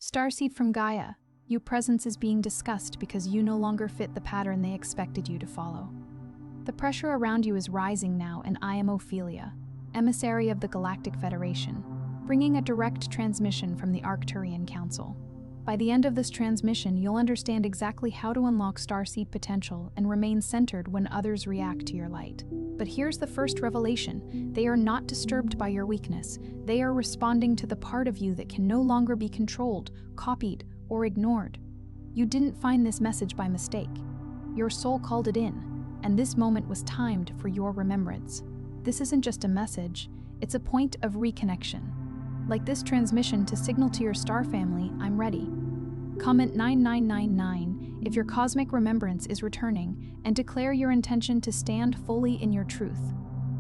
Starseed from Gaia, your presence is being discussed because you no longer fit the pattern they expected you to follow. The pressure around you is rising now, and I am Ophelia, emissary of the Galactic Federation, bringing a direct transmission from the Arcturian Council. By the end of this transmission, you'll understand exactly how to unlock Starseed potential and remain centered when others react to your light. But here's the first revelation. They are not disturbed by your weakness. They are responding to the part of you that can no longer be controlled, copied, or ignored. You didn't find this message by mistake. Your soul called it in, and this moment was timed for your remembrance. This isn't just a message, it's a point of reconnection. Like this transmission to signal to your star family, I'm ready. Comment 9999 if your cosmic remembrance is returning, and declare your intention to stand fully in your truth.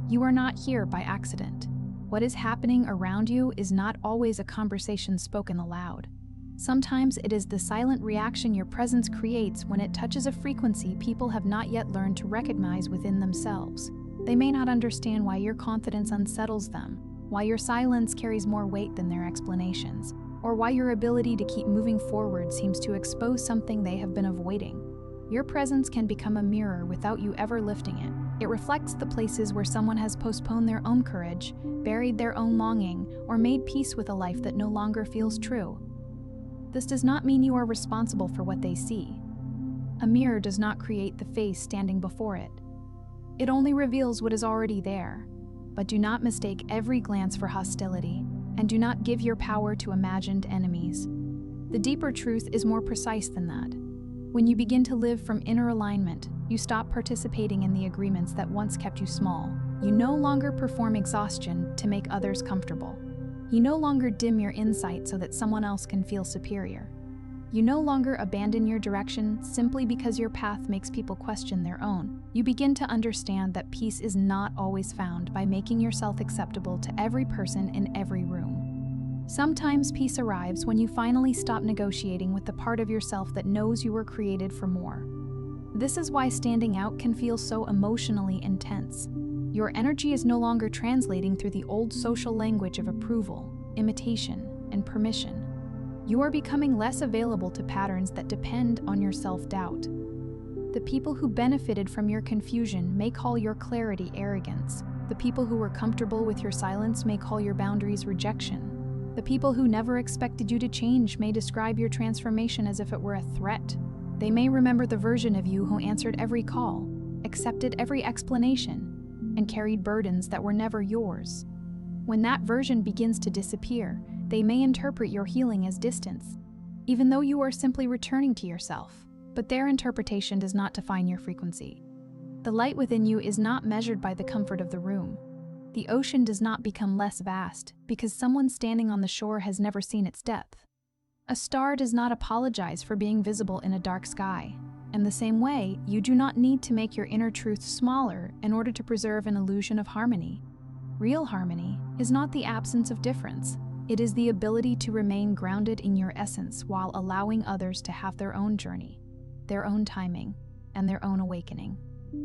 You are not here by accident. What is happening around you is not always a conversation spoken aloud. Sometimes it is the silent reaction your presence creates when it touches a frequency people have not yet learned to recognize within themselves. They may not understand why your confidence unsettles them, why your silence carries more weight than their explanations, or why your ability to keep moving forward seems to expose something they have been avoiding. Your presence can become a mirror without you ever lifting it. It reflects the places where someone has postponed their own courage, buried their own longing, or made peace with a life that no longer feels true. This does not mean you are responsible for what they see. A mirror does not create the face standing before it. It only reveals what is already there. But do not mistake every glance for hostility, and do not give your power to imagined enemies. The deeper truth is more precise than that. When you begin to live from inner alignment, you stop participating in the agreements that once kept you small. You no longer perform exhaustion to make others comfortable. You no longer dim your insight so that someone else can feel superior. You no longer abandon your direction simply because your path makes people question their own. You begin to understand that peace is not always found by making yourself acceptable to every person in every room. Sometimes peace arrives when you finally stop negotiating with the part of yourself that knows you were created for more. This is why standing out can feel so emotionally intense. Your energy is no longer translating through the old social language of approval, imitation, and permission. You are becoming less available to patterns that depend on your self-doubt. The people who benefited from your confusion may call your clarity arrogance. The people who were comfortable with your silence may call your boundaries rejection. The people who never expected you to change may describe your transformation as if it were a threat. They may remember the version of you who answered every call, accepted every explanation, and carried burdens that were never yours. When that version begins to disappear, they may interpret your healing as distance, even though you are simply returning to yourself. But their interpretation does not define your frequency. The light within you is not measured by the comfort of the room. The ocean does not become less vast because someone standing on the shore has never seen its depth. A star does not apologize for being visible in a dark sky. In the same way, you do not need to make your inner truth smaller in order to preserve an illusion of harmony. Real harmony is not the absence of difference. It is the ability to remain grounded in your essence while allowing others to have their own journey, their own timing, and their own awakening.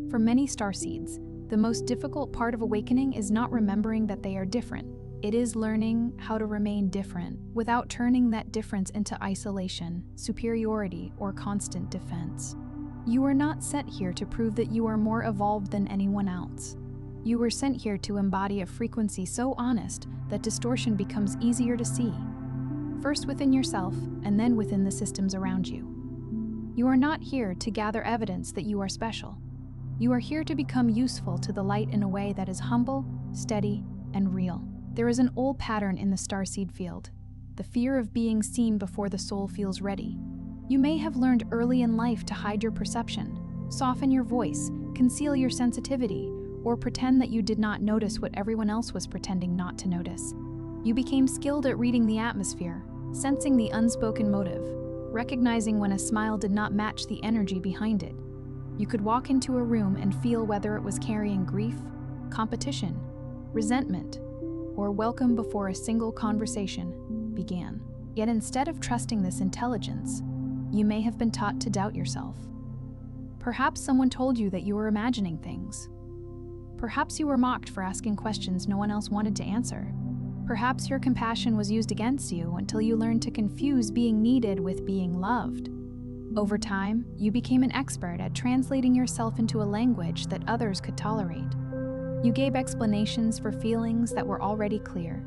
For many starseeds, the most difficult part of awakening is not remembering that they are different. It is learning how to remain different without turning that difference into isolation, superiority, or constant defense. You are not sent here to prove that you are more evolved than anyone else. You were sent here to embody a frequency so honest that distortion becomes easier to see, first within yourself and then within the systems around you. You are not here to gather evidence that you are special. You are here to become useful to the light in a way that is humble, steady, and real. There is an old pattern in the starseed field, the fear of being seen before the soul feels ready. You may have learned early in life to hide your perception, soften your voice, conceal your sensitivity, or pretend that you did not notice what everyone else was pretending not to notice. You became skilled at reading the atmosphere, sensing the unspoken motive, recognizing when a smile did not match the energy behind it. You could walk into a room and feel whether it was carrying grief, competition, resentment, or welcome before a single conversation began. Yet instead of trusting this intelligence, you may have been taught to doubt yourself. Perhaps someone told you that you were imagining things. Perhaps you were mocked for asking questions no one else wanted to answer. Perhaps your compassion was used against you until you learned to confuse being needed with being loved. Over time, you became an expert at translating yourself into a language that others could tolerate. You gave explanations for feelings that were already clear.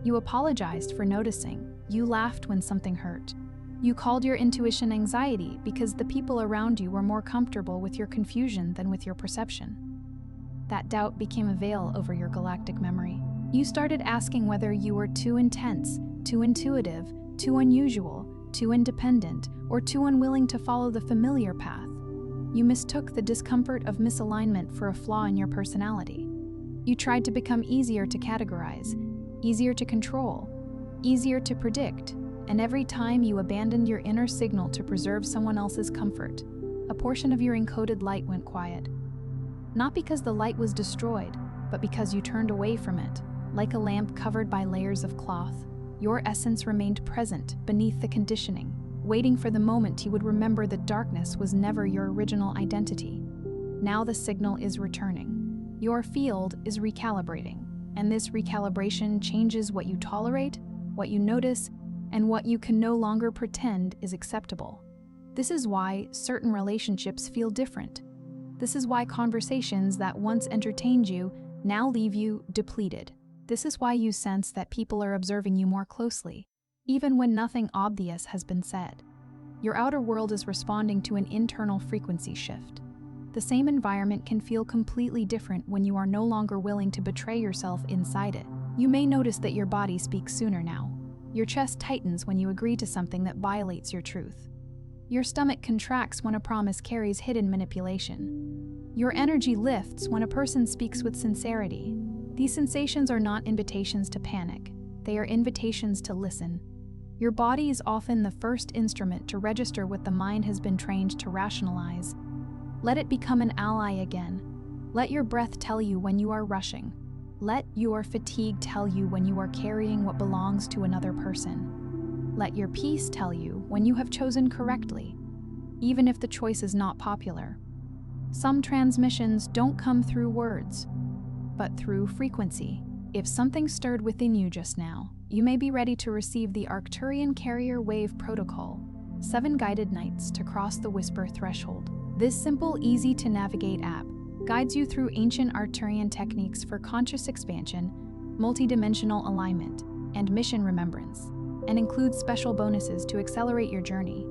You apologized for noticing. You laughed when something hurt. You called your intuition anxiety because the people around you were more comfortable with your confusion than with your perception. That doubt became a veil over your galactic memory. You started asking whether you were too intense, too intuitive, too unusual, too independent, or too unwilling to follow the familiar path. You mistook the discomfort of misalignment for a flaw in your personality. You tried to become easier to categorize, easier to control, easier to predict, and every time you abandoned your inner signal to preserve someone else's comfort, a portion of your encoded light went quiet. Not because the light was destroyed, but because you turned away from it. Like a lamp covered by layers of cloth, your essence remained present beneath the conditioning, waiting for the moment you would remember that darkness was never your original identity. Now the signal is returning. Your field is recalibrating, and this recalibration changes what you tolerate, what you notice, and what you can no longer pretend is acceptable. This is why certain relationships feel different. This is why conversations that once entertained you now leave you depleted. This is why you sense that people are observing you more closely, even when nothing obvious has been said. Your outer world is responding to an internal frequency shift. The same environment can feel completely different when you are no longer willing to betray yourself inside it. You may notice that your body speaks sooner now. Your chest tightens when you agree to something that violates your truth. Your stomach contracts when a promise carries hidden manipulation. Your energy lifts when a person speaks with sincerity. These sensations are not invitations to panic. They are invitations to listen. Your body is often the first instrument to register what the mind has been trained to rationalize. Let it become an ally again. Let your breath tell you when you are rushing. Let your fatigue tell you when you are carrying what belongs to another person. Let your peace tell you when you have chosen correctly, even if the choice is not popular. Some transmissions don't come through words, but through frequency. If something stirred within you just now, you may be ready to receive the Arcturian Carrier Wave Protocol, 7 guided nights to cross the whisper threshold. This simple, easy-to-navigate app guides you through ancient Arcturian techniques for conscious expansion, multidimensional alignment, and mission remembrance, and includes special bonuses to accelerate your journey.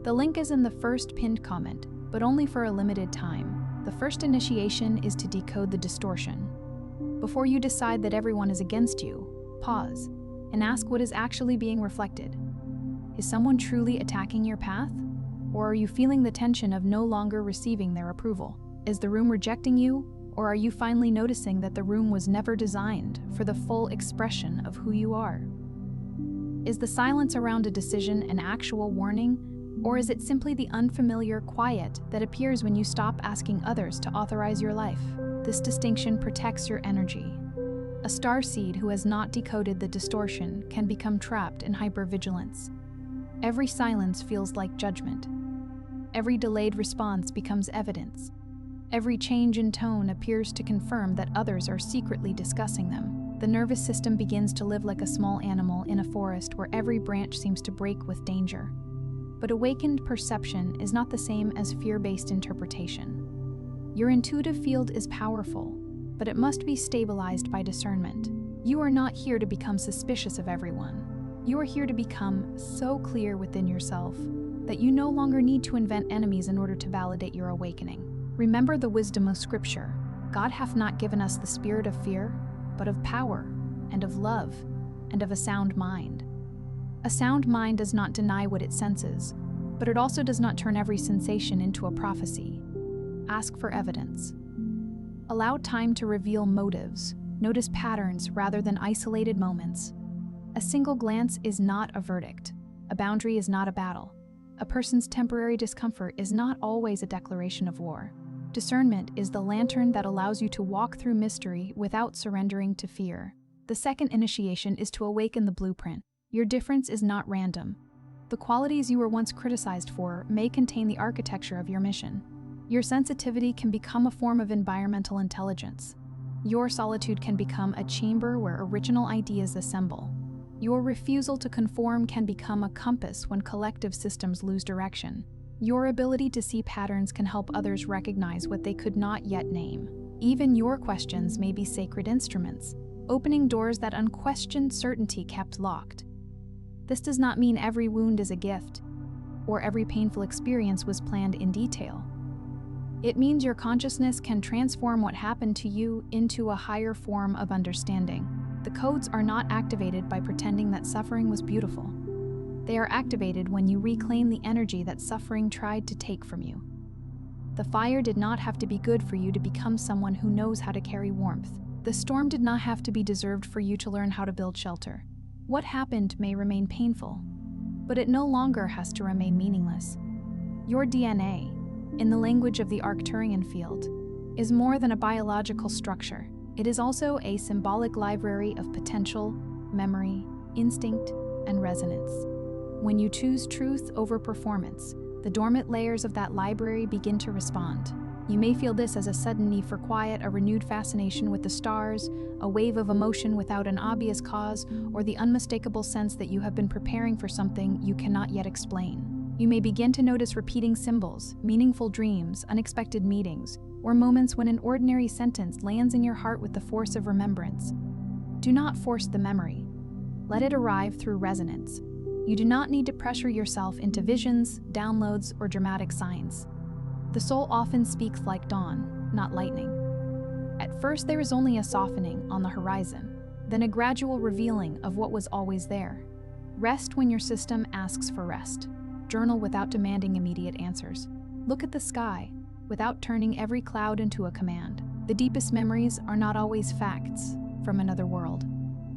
The link is in the first pinned comment, but only for a limited time. The first initiation is to decode the distortion. Before you decide that everyone is against you, pause and ask what is actually being reflected. Is someone truly attacking your path? Or are you feeling the tension of no longer receiving their approval? Is the room rejecting you? Or are you finally noticing that the room was never designed for the full expression of who you are? Is the silence around a decision an actual warning? Or is it simply the unfamiliar quiet that appears when you stop asking others to authorize your life? This distinction protects your energy. A starseed who has not decoded the distortion can become trapped in hypervigilance. Every silence feels like judgment. Every delayed response becomes evidence. Every change in tone appears to confirm that others are secretly discussing them. The nervous system begins to live like a small animal in a forest where every branch seems to break with danger. But awakened perception is not the same as fear-based interpretation. Your intuitive field is powerful, but it must be stabilized by discernment. You are not here to become suspicious of everyone. You are here to become so clear within yourself that you no longer need to invent enemies in order to validate your awakening. Remember the wisdom of Scripture. God hath not given us the spirit of fear, but of power, and of love, and of a sound mind. A sound mind does not deny what it senses, but it also does not turn every sensation into a prophecy. Ask for evidence. Allow time to reveal motives. Notice patterns rather than isolated moments. A single glance is not a verdict. A boundary is not a battle. A person's temporary discomfort is not always a declaration of war. Discernment is the lantern that allows you to walk through mystery without surrendering to fear. The second initiation is to awaken the blueprint. Your difference is not random. The qualities you were once criticized for may contain the architecture of your mission. Your sensitivity can become a form of environmental intelligence. Your solitude can become a chamber where original ideas assemble. Your refusal to conform can become a compass when collective systems lose direction. Your ability to see patterns can help others recognize what they could not yet name. Even your questions may be sacred instruments, opening doors that unquestioned certainty kept locked. This does not mean every wound is a gift, or every painful experience was planned in detail. It means your consciousness can transform what happened to you into a higher form of understanding. The codes are not activated by pretending that suffering was beautiful. They are activated when you reclaim the energy that suffering tried to take from you. The fire did not have to be good for you to become someone who knows how to carry warmth. The storm did not have to be deserved for you to learn how to build shelter. What happened may remain painful, but it no longer has to remain meaningless. Your DNA, in the language of the Arcturian field, is more than a biological structure. It is also a symbolic library of potential, memory, instinct, and resonance. When you choose truth over performance, the dormant layers of that library begin to respond. You may feel this as a sudden need for quiet, a renewed fascination with the stars, a wave of emotion without an obvious cause, or the unmistakable sense that you have been preparing for something you cannot yet explain. You may begin to notice repeating symbols, meaningful dreams, unexpected meetings, or moments when an ordinary sentence lands in your heart with the force of remembrance. Do not force the memory. Let it arrive through resonance. You do not need to pressure yourself into visions, downloads, or dramatic signs. The soul often speaks like dawn, not lightning. At first, there is only a softening on the horizon, then a gradual revealing of what was always there. Rest when your system asks for rest. Journal without demanding immediate answers. Look at the sky without turning every cloud into a command. The deepest memories are not always facts from another world.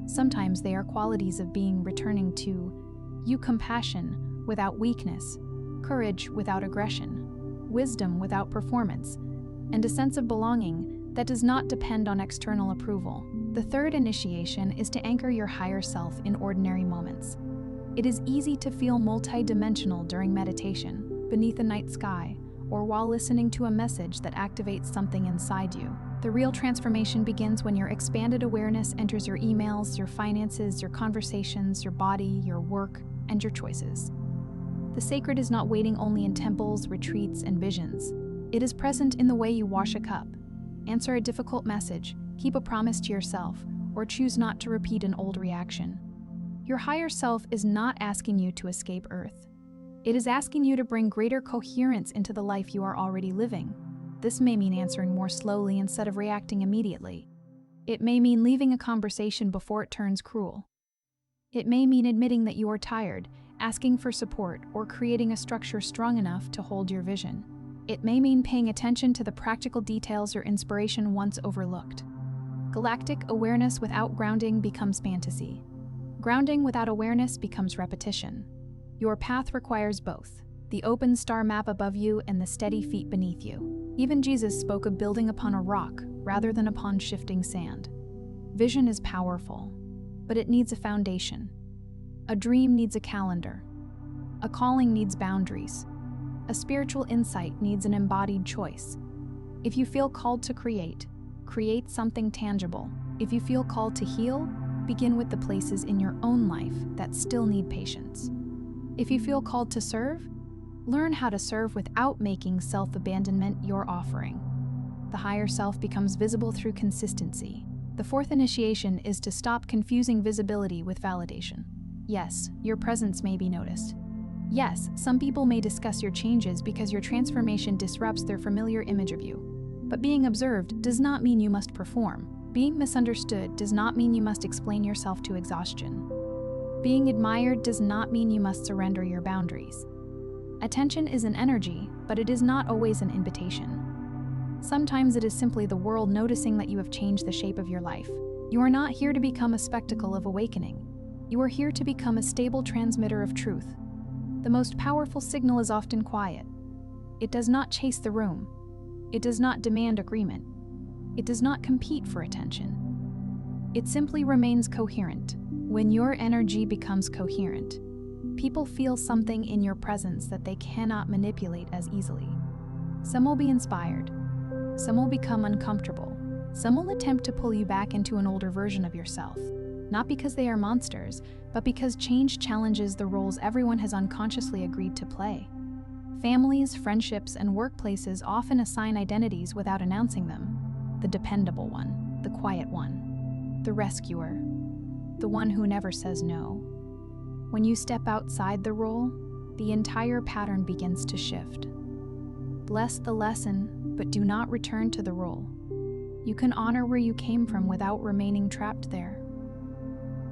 Sometimes they are qualities of being returning to you: compassion without weakness, courage without aggression, wisdom without performance, and a sense of belonging that does not depend on external approval. The third initiation is to anchor your higher self in ordinary moments. It is easy to feel multidimensional during meditation, beneath a night sky, or while listening to a message that activates something inside you. The real transformation begins when your expanded awareness enters your emails, your finances, your conversations, your body, your work, and your choices. The sacred is not waiting only in temples, retreats, and visions. It is present in the way you wash a cup, answer a difficult message, keep a promise to yourself, or choose not to repeat an old reaction. Your higher self is not asking you to escape Earth. It is asking you to bring greater coherence into the life you are already living. This may mean answering more slowly instead of reacting immediately. It may mean leaving a conversation before it turns cruel. It may mean admitting that you are tired, asking for support, or creating a structure strong enough to hold your vision. It may mean paying attention to the practical details your inspiration once overlooked. Galactic awareness without grounding becomes fantasy. Grounding without awareness becomes repetition. Your path requires both, the open star map above you and the steady feet beneath you. Even Jesus spoke of building upon a rock rather than upon shifting sand. Vision is powerful, but it needs a foundation. A dream needs a calendar. A calling needs boundaries. A spiritual insight needs an embodied choice. If you feel called to create something tangible. If you feel called to heal, begin with the places in your own life that still need patience. If you feel called to serve, learn how to serve without making self-abandonment your offering. The higher self becomes visible through consistency. The fourth initiation is to stop confusing visibility with validation. Yes, your presence may be noticed. Yes, some people may discuss your changes because your transformation disrupts their familiar image of you. But being observed does not mean you must perform. Being misunderstood does not mean you must explain yourself to exhaustion. Being admired does not mean you must surrender your boundaries. Attention is an energy, but it is not always an invitation. Sometimes it is simply the world noticing that you have changed the shape of your life. You are not here to become a spectacle of awakening. You are here to become a stable transmitter of truth. The most powerful signal is often quiet. It does not chase the room. It does not demand agreement. It does not compete for attention. It simply remains coherent. When your energy becomes coherent, people feel something in your presence that they cannot manipulate as easily. Some will be inspired. Some will become uncomfortable. Some will attempt to pull you back into an older version of yourself, not because they are monsters, but because change challenges the roles everyone has unconsciously agreed to play. Families, friendships, and workplaces often assign identities without announcing them. The dependable one, the quiet one, the rescuer, the one who never says no. When you step outside the role, the entire pattern begins to shift. Bless the lesson, but do not return to the role. You can honor where you came from without remaining trapped there.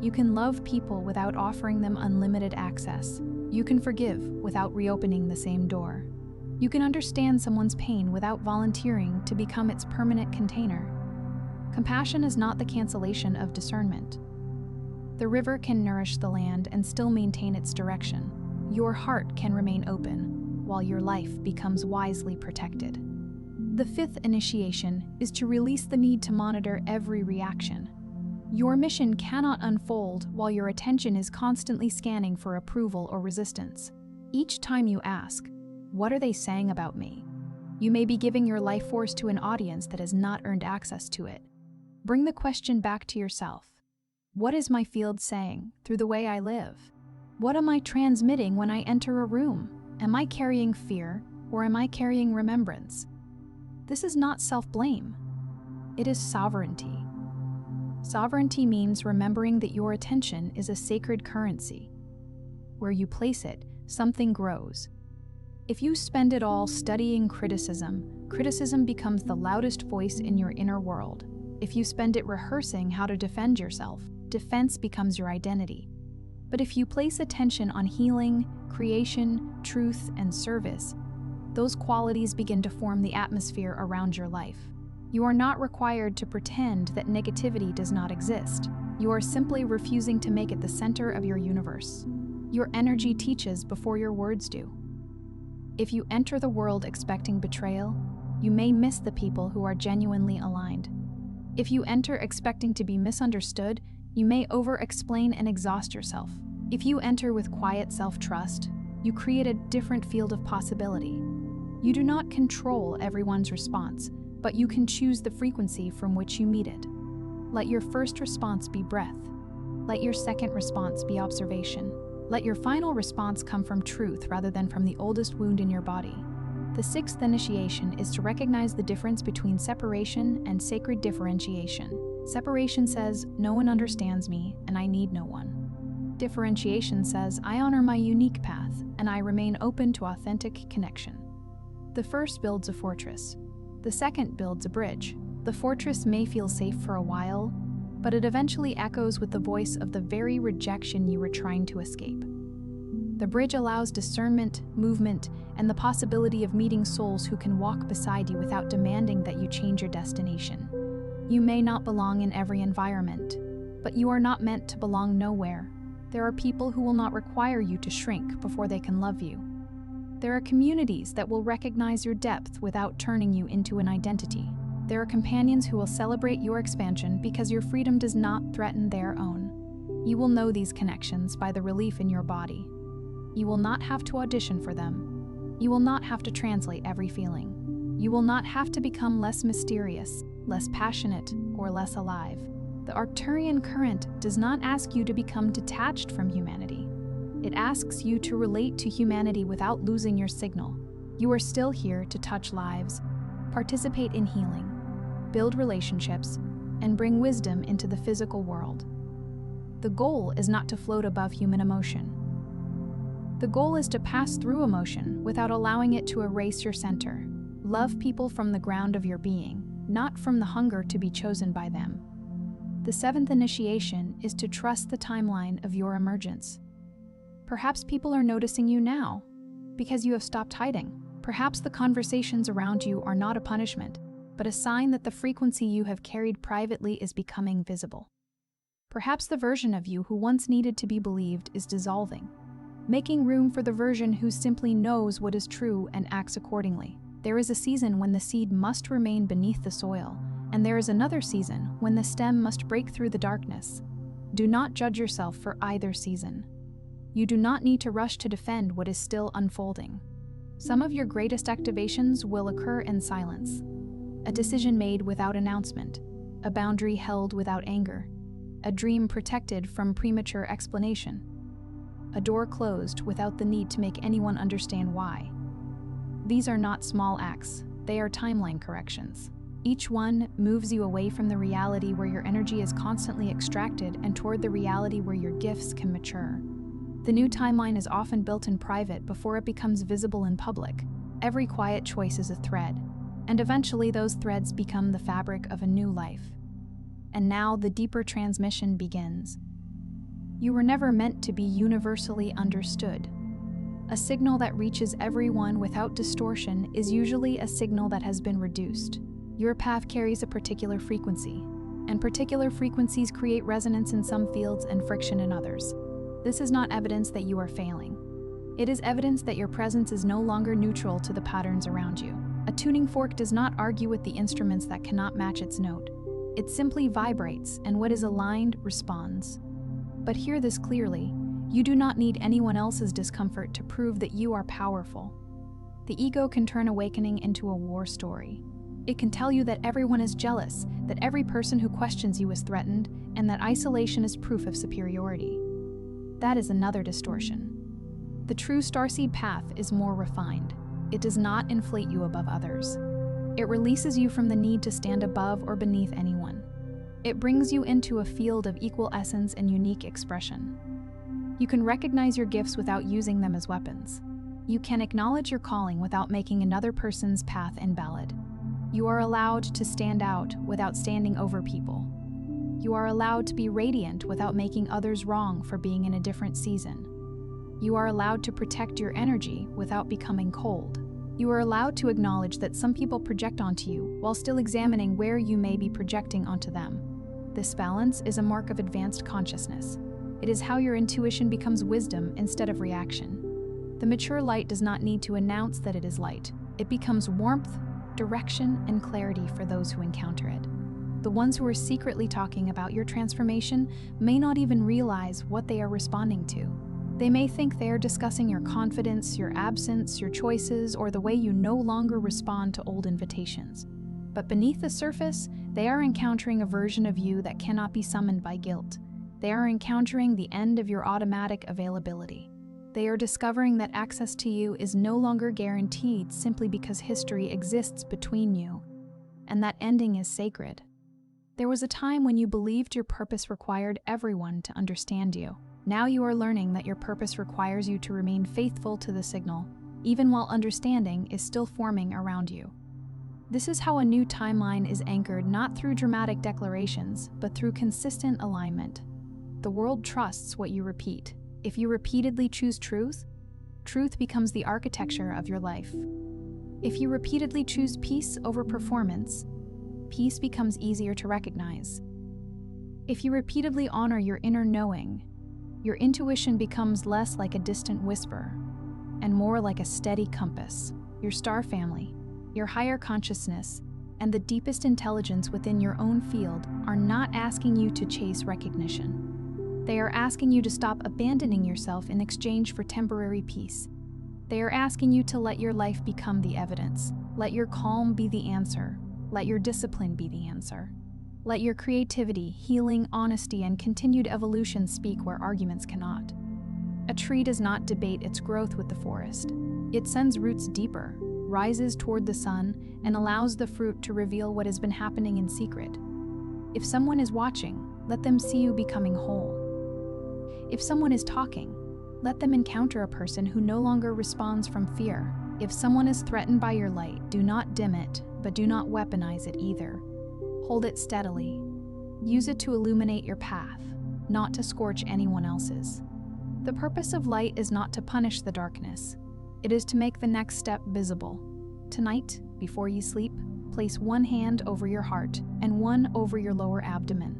You can love people without offering them unlimited access. You can forgive without reopening the same door. You can understand someone's pain without volunteering to become its permanent container. Compassion is not the cancellation of discernment. The river can nourish the land and still maintain its direction. Your heart can remain open, while your life becomes wisely protected. The fifth initiation is to release the need to monitor every reaction. Your mission cannot unfold while your attention is constantly scanning for approval or resistance. Each time you ask, "What are they saying about me?" you may be giving your life force to an audience that has not earned access to it. Bring the question back to yourself. What is my field saying through the way I live? What am I transmitting when I enter a room? Am I carrying fear or am I carrying remembrance? This is not self-blame. It is sovereignty. Sovereignty means remembering that your attention is a sacred currency. Where you place it, something grows. If you spend it all studying criticism, criticism becomes the loudest voice in your inner world. If you spend it rehearsing how to defend yourself, defense becomes your identity. But if you place attention on healing, creation, truth, and service, those qualities begin to form the atmosphere around your life. You are not required to pretend that negativity does not exist. You are simply refusing to make it the center of your universe. Your energy teaches before your words do. If you enter the world expecting betrayal, you may miss the people who are genuinely aligned. If you enter expecting to be misunderstood, you may over-explain and exhaust yourself. If you enter with quiet self-trust, you create a different field of possibility. You do not control everyone's response, but you can choose the frequency from which you meet it. Let your first response be breath. Let your second response be observation. Let your final response come from truth rather than from the oldest wound in your body. The sixth initiation is to recognize the difference between separation and sacred differentiation. Separation says, "No one understands me, and I need no one." Differentiation says, "I honor my unique path, and I remain open to authentic connection." The first builds a fortress. The second builds a bridge. The fortress may feel safe for a while, but it eventually echoes with the voice of the very rejection you were trying to escape. The bridge allows discernment, movement, and the possibility of meeting souls who can walk beside you without demanding that you change your destination. You may not belong in every environment, but you are not meant to belong nowhere. There are people who will not require you to shrink before they can love you. There are communities that will recognize your depth without turning you into an identity. There are companions who will celebrate your expansion because your freedom does not threaten their own. You will know these connections by the relief in your body. You will not have to audition for them. You will not have to translate every feeling. You will not have to become less mysterious, less passionate, or less alive. The Arcturian current does not ask you to become detached from humanity. It asks you to relate to humanity without losing your signal. You are still here to touch lives, participate in healing, build relationships, and bring wisdom into the physical world. The goal is not to float above human emotion. The goal is to pass through emotion without allowing it to erase your center. Love people from the ground of your being, not from the hunger to be chosen by them. The seventh initiation is to trust the timeline of your emergence. Perhaps people are noticing you now because you have stopped hiding. Perhaps the conversations around you are not a punishment, but a sign that the frequency you have carried privately is becoming visible. Perhaps the version of you who once needed to be believed is dissolving, making room for the version who simply knows what is true and acts accordingly. There is a season when the seed must remain beneath the soil, and there is another season when the stem must break through the darkness. Do not judge yourself for either season. You do not need to rush to defend what is still unfolding. Some of your greatest activations will occur in silence, a decision made without announcement, a boundary held without anger, a dream protected from premature explanation, a door closed without the need to make anyone understand why. These are not small acts, they are timeline corrections. Each one moves you away from the reality where your energy is constantly extracted and toward the reality where your gifts can mature. The new timeline is often built in private before it becomes visible in public. Every quiet choice is a thread, and eventually those threads become the fabric of a new life. And now the deeper transmission begins. You were never meant to be universally understood. A signal that reaches everyone without distortion is usually a signal that has been reduced. Your path carries a particular frequency, and particular frequencies create resonance in some fields and friction in others. This is not evidence that you are failing. It is evidence that your presence is no longer neutral to the patterns around you. A tuning fork does not argue with the instruments that cannot match its note. It simply vibrates, and what is aligned responds. But hear this clearly, you do not need anyone else's discomfort to prove that you are powerful. The ego can turn awakening into a war story. It can tell you that everyone is jealous, that every person who questions you is threatened, and that isolation is proof of superiority. That is another distortion. The true starseed path is more refined. It does not inflate you above others. It releases you from the need to stand above or beneath anyone. It brings you into a field of equal essence and unique expression. You can recognize your gifts without using them as weapons. You can acknowledge your calling without making another person's path invalid. You are allowed to stand out without standing over people. You are allowed to be radiant without making others wrong for being in a different season. You are allowed to protect your energy without becoming cold. You are allowed to acknowledge that some people project onto you while still examining where you may be projecting onto them. This balance is a mark of advanced consciousness. It is how your intuition becomes wisdom instead of reaction. The mature light does not need to announce that it is light. It becomes warmth, direction, and clarity for those who encounter it. The ones who are secretly talking about your transformation may not even realize what they are responding to. They may think they are discussing your confidence, your absence, your choices, or the way you no longer respond to old invitations. But beneath the surface, they are encountering a version of you that cannot be summoned by guilt. They are encountering the end of your automatic availability. They are discovering that access to you is no longer guaranteed simply because history exists between you, and that ending is sacred. There was a time when you believed your purpose required everyone to understand you. Now you are learning that your purpose requires you to remain faithful to the signal, even while understanding is still forming around you. This is how a new timeline is anchored not through dramatic declarations, but through consistent alignment. The world trusts what you repeat. If you repeatedly choose truth, truth becomes the architecture of your life. If you repeatedly choose peace over performance, peace becomes easier to recognize. If you repeatedly honor your inner knowing, your intuition becomes less like a distant whisper and more like a steady compass. Your star family, your higher consciousness, and the deepest intelligence within your own field are not asking you to chase recognition. They are asking you to stop abandoning yourself in exchange for temporary peace. They are asking you to let your life become the evidence. Let your calm be the answer. Let your discipline be the answer. Let your creativity, healing, honesty, and continued evolution speak where arguments cannot. A tree does not debate its growth with the forest. It sends roots deeper, rises toward the sun, and allows the fruit to reveal what has been happening in secret. If someone is watching, let them see you becoming whole. If someone is talking, let them encounter a person who no longer responds from fear. If someone is threatened by your light, do not dim it, but do not weaponize it either. Hold it steadily. Use it to illuminate your path, not to scorch anyone else's. The purpose of light is not to punish the darkness. It is to make the next step visible. Tonight, before you sleep, place one hand over your heart and one over your lower abdomen.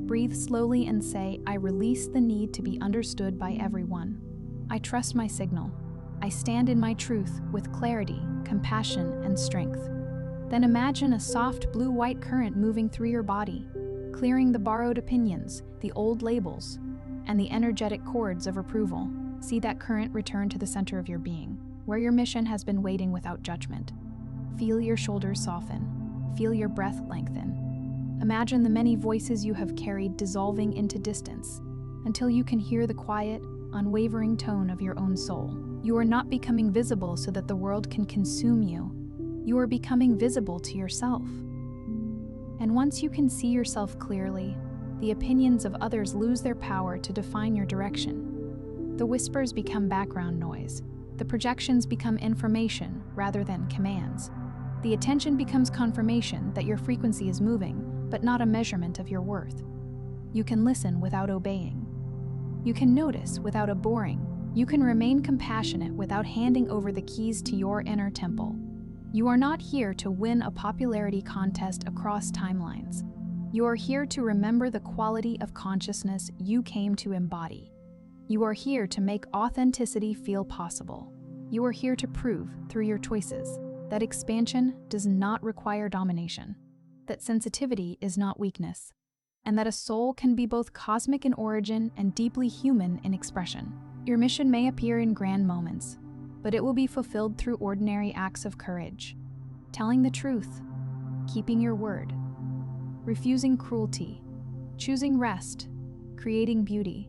Breathe slowly and say, I release the need to be understood by everyone. I trust my signal. I stand in my truth with clarity, compassion, and strength. Then imagine a soft blue-white current moving through your body, clearing the borrowed opinions, the old labels, and the energetic cords of approval. See that current return to the center of your being, where your mission has been waiting without judgment. Feel your shoulders soften. Feel your breath lengthen. Imagine the many voices you have carried dissolving into distance until you can hear the quiet, unwavering tone of your own soul. You are not becoming visible so that the world can consume you. You are becoming visible to yourself. And once you can see yourself clearly, the opinions of others lose their power to define your direction. The whispers become background noise. The projections become information rather than commands. The attention becomes confirmation that your frequency is moving, but not a measurement of your worth. You can listen without obeying. You can notice without abhorring. You can remain compassionate without handing over the keys to your inner temple. You are not here to win a popularity contest across timelines. You are here to remember the quality of consciousness you came to embody. You are here to make authenticity feel possible. You are here to prove, through your choices, that expansion does not require domination, that sensitivity is not weakness, and that a soul can be both cosmic in origin and deeply human in expression. Your mission may appear in grand moments, but it will be fulfilled through ordinary acts of courage, telling the truth, keeping your word, refusing cruelty, choosing rest, creating beauty,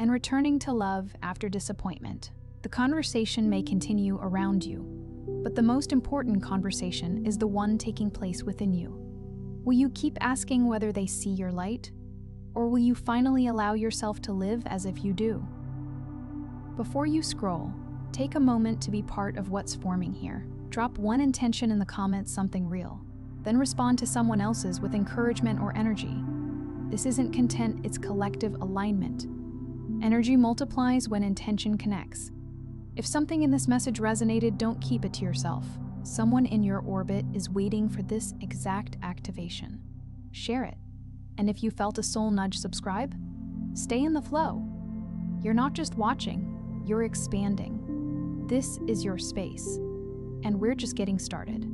and returning to love after disappointment. The conversation may continue around you, but the most important conversation is the one taking place within you. Will you keep asking whether they see your light, or will you finally allow yourself to live as if you do? Before you scroll, take a moment to be part of what's forming here. Drop one intention in the comments, something real. Then respond to someone else's with encouragement or energy. This isn't content, it's collective alignment. Energy multiplies when intention connects. If something in this message resonated, don't keep it to yourself. Someone in your orbit is waiting for this exact activation. Share it. And if you felt a soul nudge, subscribe. Stay in the flow. You're not just watching, you're expanding. This is your space, and we're just getting started.